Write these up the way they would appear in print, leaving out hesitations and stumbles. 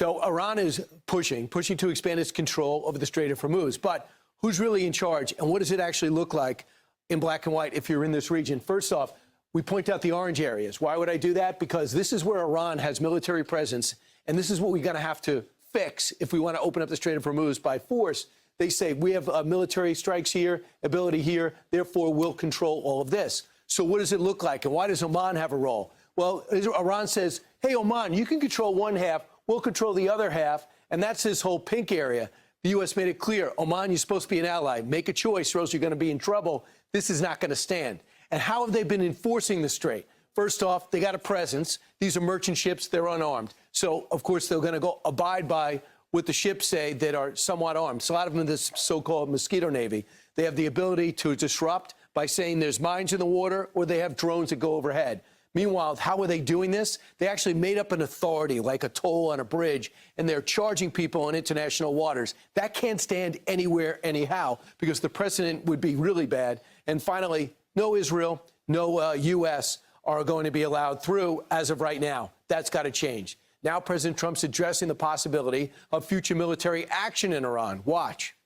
So Iran is pushing to expand its control over the Strait of Hormuz. But who's really in charge, and what does it actually look like in black and white if you're in this region? First off, we point out the orange areas. Why would I do that? Because this is where Iran has military presence, and this is what we're going to have to fix if we want to open up the Strait of Hormuz by force. They say we have military strikes here, ability here, therefore we'll control all of this. So what does it look like, and why does Oman have a role? Well, Iran says, hey, Oman, you can control one half, we'll control the other half, and that's this whole pink area. The U.S. made it clear, Oman, you're supposed to be an ally. Make a choice or else you're going to be in trouble. This is not going to stand. And how have they been enforcing the strait? First off, they got a presence. These are merchant ships. They're unarmed. So, of course, they're going to go abide by what the ships say that are somewhat armed. So a lot of them in this so-called mosquito navy. They have the ability to disrupt by saying there's mines in the water, or they have drones that go overhead. Meanwhile, how are they doing this? They actually made up an authority, like a toll on a bridge, and they're charging people on international waters. That can't stand anywhere, anyhow, because the precedent would be really bad. And finally, no Israel, no U.S. are going to be allowed through as of right now. That's got to change. Now President Trump's addressing the possibility of future military action in Iran. Watch.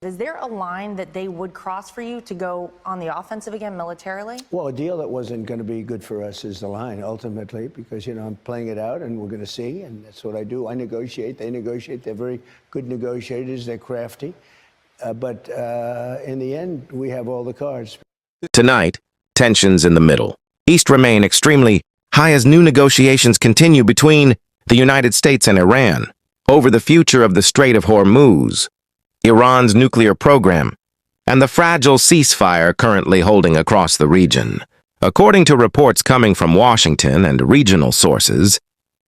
Is there a line that they would cross for you to go on the offensive again militarily? Well, a deal that wasn't going to be good for us is the line, ultimately, because, you know, I'm playing it out and we're going to see, and that's what I do. I negotiate, they negotiate. They're very good negotiators. They're crafty. But in the end, we have all the cards. Tonight, tensions in the middle East remain extremely high as new negotiations continue between the United States and Iran over the future of the Strait of Hormuz, Iran's nuclear program, and the fragile ceasefire currently holding across the region. According to reports coming from Washington and regional sources,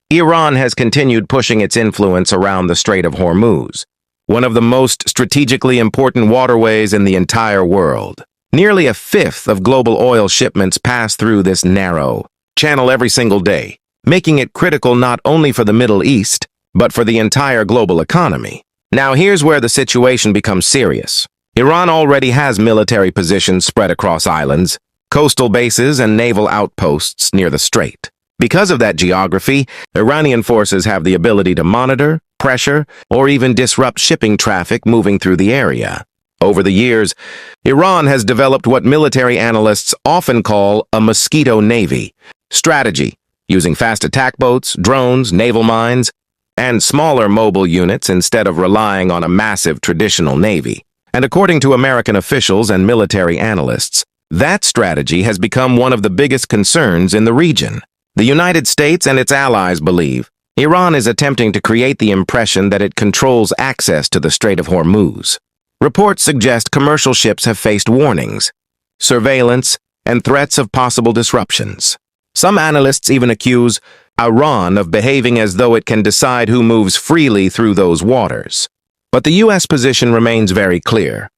Iran has continued pushing its influence around the Strait of Hormuz, one of the most strategically important waterways in the entire world. Nearly a fifth of global oil shipments pass through this narrow channel every single day, making it critical not only for the Middle East, but for the entire global economy. Now here's where the situation becomes serious. Iran already has military positions spread across islands, coastal bases, and naval outposts near the strait. Because of that geography, Iranian forces have the ability to monitor, pressure, or even disrupt shipping traffic moving through the area. Over the years, Iran has developed what military analysts often call a mosquito navy strategy, using fast attack boats, drones, naval mines, and smaller mobile units instead of relying on a massive traditional navy. And according to American officials and military analysts, that strategy has become one of the biggest concerns in the region. The United States and its allies believe Iran is attempting to create the impression that it controls access to the Strait of Hormuz. Reports suggest commercial ships have faced warnings, surveillance, and threats of possible disruptions. Some analysts even accuse Iran of behaving as though it can decide who moves freely through those waters. But the U.S. position remains very clear.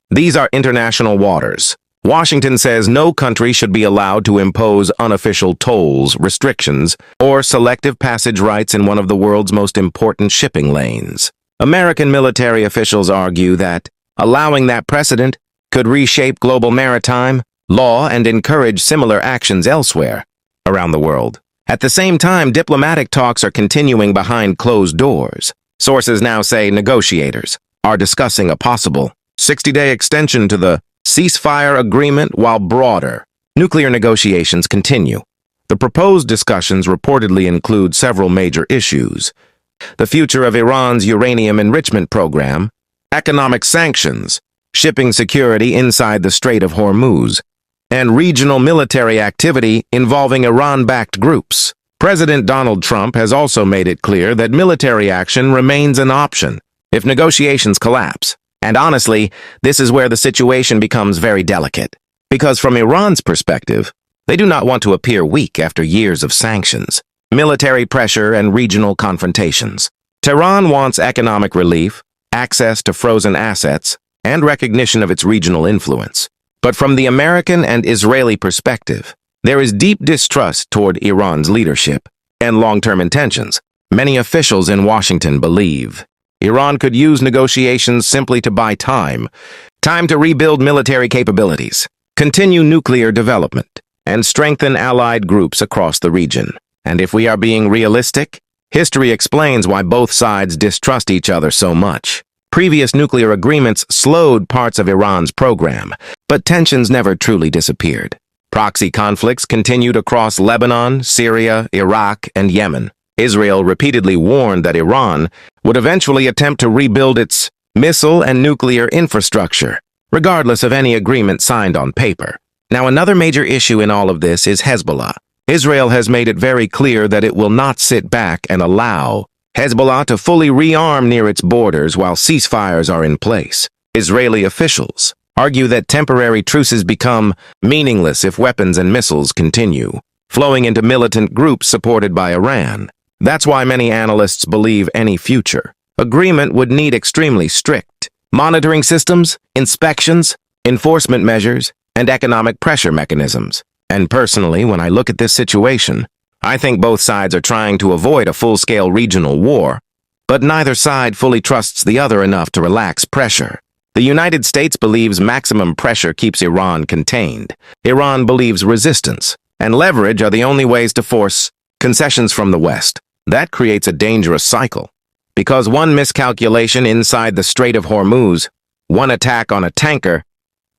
These are international waters. Washington says no country should be allowed to impose unofficial tolls, restrictions, or selective passage rights in one of the world's most important shipping lanes. American military officials argue that allowing that precedent could reshape global maritime law and encourage similar actions elsewhere around the world. At the same time, diplomatic talks are continuing behind closed doors. Sources now say negotiators are discussing a possible 60-day extension to the ceasefire agreement while broader nuclear negotiations continue. The proposed discussions reportedly include several major issues: the future of Iran's uranium enrichment program, economic sanctions, shipping security inside the Strait of Hormuz, and regional military activity involving Iran-backed groups. President Donald Trump has also made it clear that military action remains an option if negotiations collapse. And honestly, this is where the situation becomes very delicate. Because from Iran's perspective, they do not want to appear weak after years of sanctions, military pressure, and regional confrontations. Tehran wants economic relief, access to frozen assets, and recognition of its regional influence. But from the American and Israeli perspective, there is deep distrust toward Iran's leadership and long-term intentions. Many officials in Washington believe Iran could use negotiations simply to buy time to rebuild military capabilities, continue nuclear development, and strengthen allied groups across the region. And if we are being realistic, History explains why both sides distrust each other so much. Previous nuclear agreements slowed parts of Iran's program, but tensions never truly disappeared. Proxy conflicts continued across Lebanon, Syria, Iraq, and Yemen. Israel repeatedly warned that Iran would eventually attempt to rebuild its missile and nuclear infrastructure, regardless of any agreement signed on paper. Now, another major issue in all of this is Hezbollah. Israel has made it very clear that it will not sit back and allow Hezbollah to fully rearm near its borders while ceasefires are in place. Israeli officials argue that temporary truces become meaningless if weapons and missiles continue flowing into militant groups supported by Iran. That's why many analysts believe any future agreement would need extremely strict monitoring systems, inspections, enforcement measures, and economic pressure mechanisms. And personally, when I look at this situation, I think both sides are trying to avoid a full-scale regional war, but neither side fully trusts the other enough to relax pressure. The United States believes maximum pressure keeps Iran contained. Iran believes resistance and leverage are the only ways to force concessions from the West. That creates a dangerous cycle, because one miscalculation inside the Strait of Hormuz, one attack on a tanker,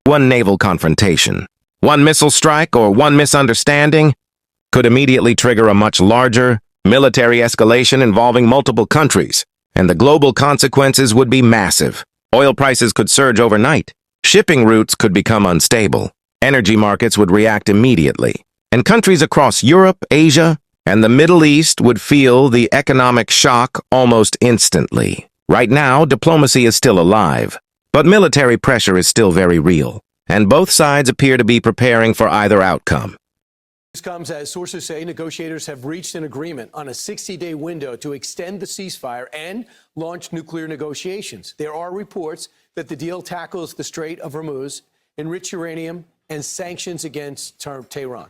one naval confrontation, one missile strike or one misunderstanding could immediately trigger a much larger military escalation involving multiple countries, and the global consequences would be massive. Oil prices could surge overnight, shipping routes could become unstable, energy markets would react immediately, and countries across Europe, Asia, and the Middle East would feel the economic shock almost instantly. Right now, diplomacy is still alive, but military pressure is still very real, and both sides appear to be preparing for either outcome. This comes as sources say negotiators have reached an agreement on a 60-day window to extend the ceasefire and launch nuclear negotiations. There are reports that the deal tackles the Strait of Hormuz, enriched uranium, and sanctions against Tehran.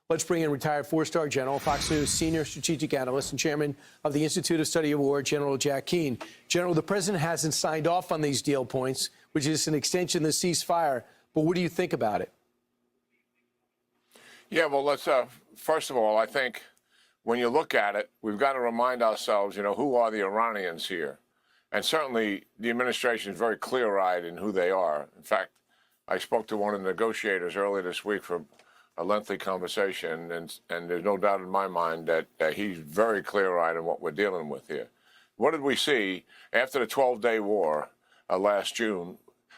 Let's bring in retired four-star general, Fox News senior strategic analyst and chairman of the Institute of Study of War, General Jack Keane. General, the president hasn't signed off on these deal points, which is an extension of the ceasefire. But what do you think about it? Yeah, well, let's first of all, I think when you look at it, we've got to remind ourselves, who are the Iranians here? And certainly the administration is very clear-eyed in who they are. In fact, I spoke to one of the negotiators earlier this week for a lengthy conversation, and there's no doubt in my mind that he's very clear-eyed in what we're dealing with here. What did we see after the 12-day war last June?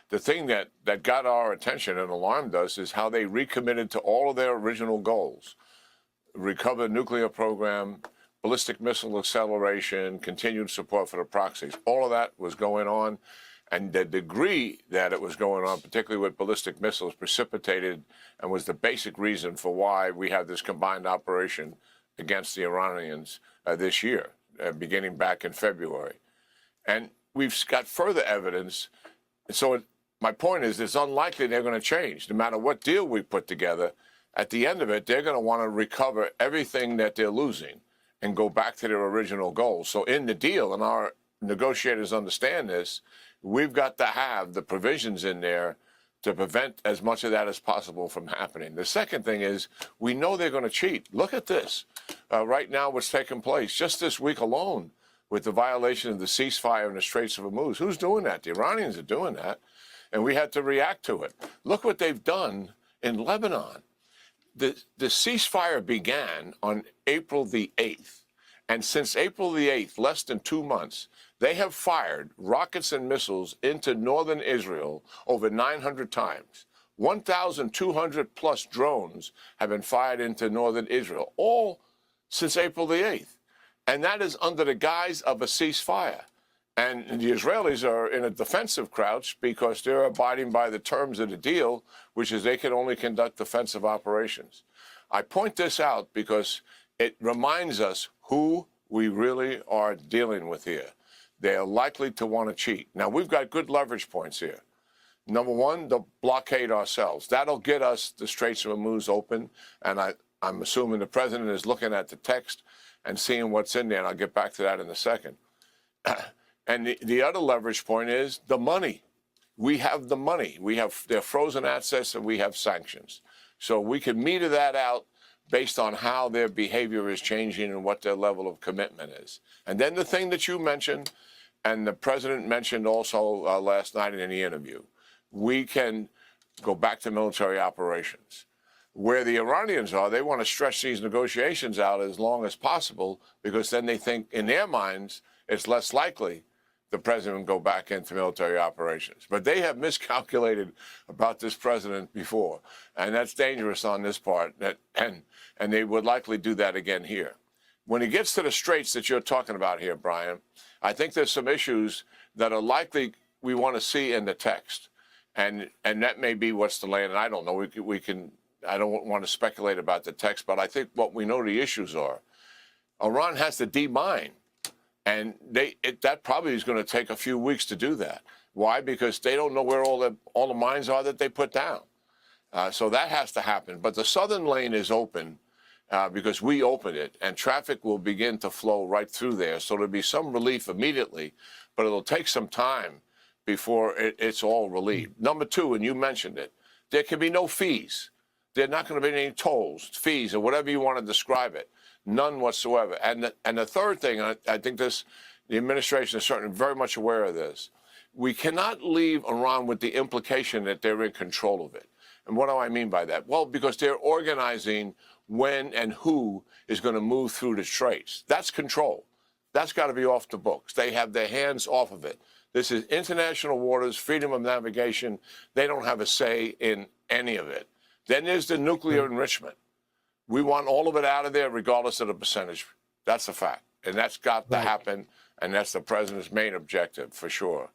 The thing that got our attention and alarmed us is how they recommitted to all of their original goals. Recover the nuclear program, ballistic missile acceleration, continued support for the proxies. All of that was going on. And the degree that it was going on, particularly with ballistic missiles, precipitated and was the basic reason for why we have this combined operation against the Iranians this year, beginning back in February. And we've got further evidence. So my point is, it's unlikely they're going to change. No matter what deal we put together, at the end of it, they're going to want to recover everything that they're losing and go back to their original goals. So in the deal, and our negotiators understand this, we've got to have the provisions in there to prevent as much of that as possible from happening. The second thing is, we know they're going to cheat. Look at this. Right now, what's taking place just this week alone with the violation of the ceasefire in the Straits of Hormuz. Who's doing that? The Iranians are doing that. And we had to react to it. Look what they've done in Lebanon. The ceasefire began on April the 8th. And since April the 8th, less than 2 months, they have fired rockets and missiles into northern Israel over 900 times. 1,200 plus drones have been fired into northern Israel, all since April the 8th. And that is under the guise of a ceasefire. And the Israelis are in a defensive crouch because they're abiding by the terms of the deal, which is they can only conduct defensive operations. I point this out because it reminds us who we really are dealing with here. They are likely to want to cheat. Now, we've got good leverage points here. Number one, the blockade ourselves. That'll get us the Straits of Hormuz open. And I'm assuming the president is looking at the text and seeing what's in there. And I'll get back to that in a second. And the other leverage point is the money. We have the money. We have their frozen assets and we have sanctions. So we can meter that out based on how their behavior is changing and what their level of commitment is. And then the thing that you mentioned, and the president mentioned also last night in the interview, we can go back to military operations. Where the Iranians are, they want to stretch these negotiations out as long as possible, because then they think in their minds it's less likely the president will go back into military operations. But they have miscalculated about this president before, and that's dangerous on this part, and they would likely do that again here. When it gets to the straits that you're talking about here, Brian, I think there's some issues that are likely we want to see in the text, and that may be what's delaying. And I don't know. I don't want to speculate about the text, but I think what we know the issues are. Iran has to demine, and that probably is going to take a few weeks to do that. Why? Because they don't know where all the mines are that they put down. So that has to happen. But the southern lane is open because we opened it, and traffic will begin to flow right through there. So there'll be some relief immediately, but it'll take some time before it's all relieved. Number two, and you mentioned it, there can be no fees. There are not going to be any tolls, fees, or whatever you want to describe it. None whatsoever. And the third thing, I think the administration is certainly very much aware of this. We cannot leave Iran with the implication that they're in control of it. And what do I mean by that? Well, because they're organizing when and who is going to move through the straits. That's control. That's got to be off the books. They have their hands off of it. This is international waters, freedom of navigation. They don't have a say in any of it. Then there's the nuclear enrichment. We want all of it out of there, regardless of the percentage. That's a fact. And that's got to happen, and that's the president's main objective, for sure.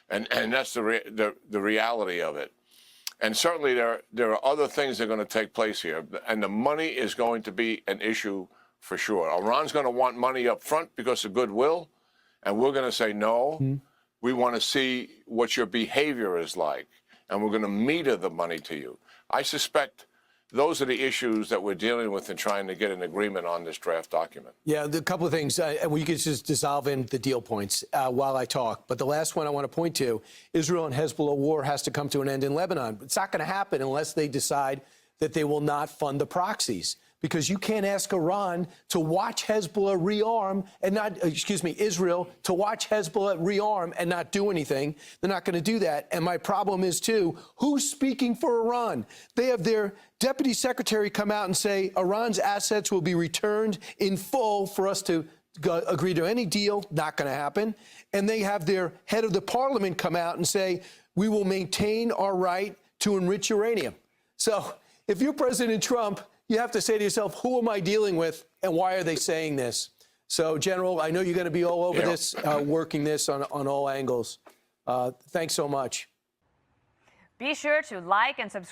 And that's the reality of it. And certainly there are other things that are going to take place here. And the money is going to be an issue for sure. Iran's going to want money up front because of goodwill, and we're going to say no. We want to see what your behavior is like, and we're going to meter the money to you. I suspect those are the issues that we're dealing with in trying to get an agreement on this draft document. Yeah, a couple of things. We could just dissolve in the deal points while I talk. But the last one I want to point to, Israel and Hezbollah war has to come to an end in Lebanon. It's not going to happen unless they decide that they will not fund the proxies. Because you can't ask Iran to watch Hezbollah rearm and not, Israel to watch Hezbollah rearm and not do anything. They're not going to do that. And my problem is, too, who's speaking for Iran? They have their deputy secretary come out and say Iran's assets will be returned in full for us to agree to any deal. Not going to happen. And they have their head of the parliament come out and say we will maintain our right to enrich uranium. So if you're President Trump, you have to say to yourself, who am I dealing with and why are they saying this? So, General, I know you're going to be all over this, working this on all angles. Thanks so much. Be sure to like and subscribe.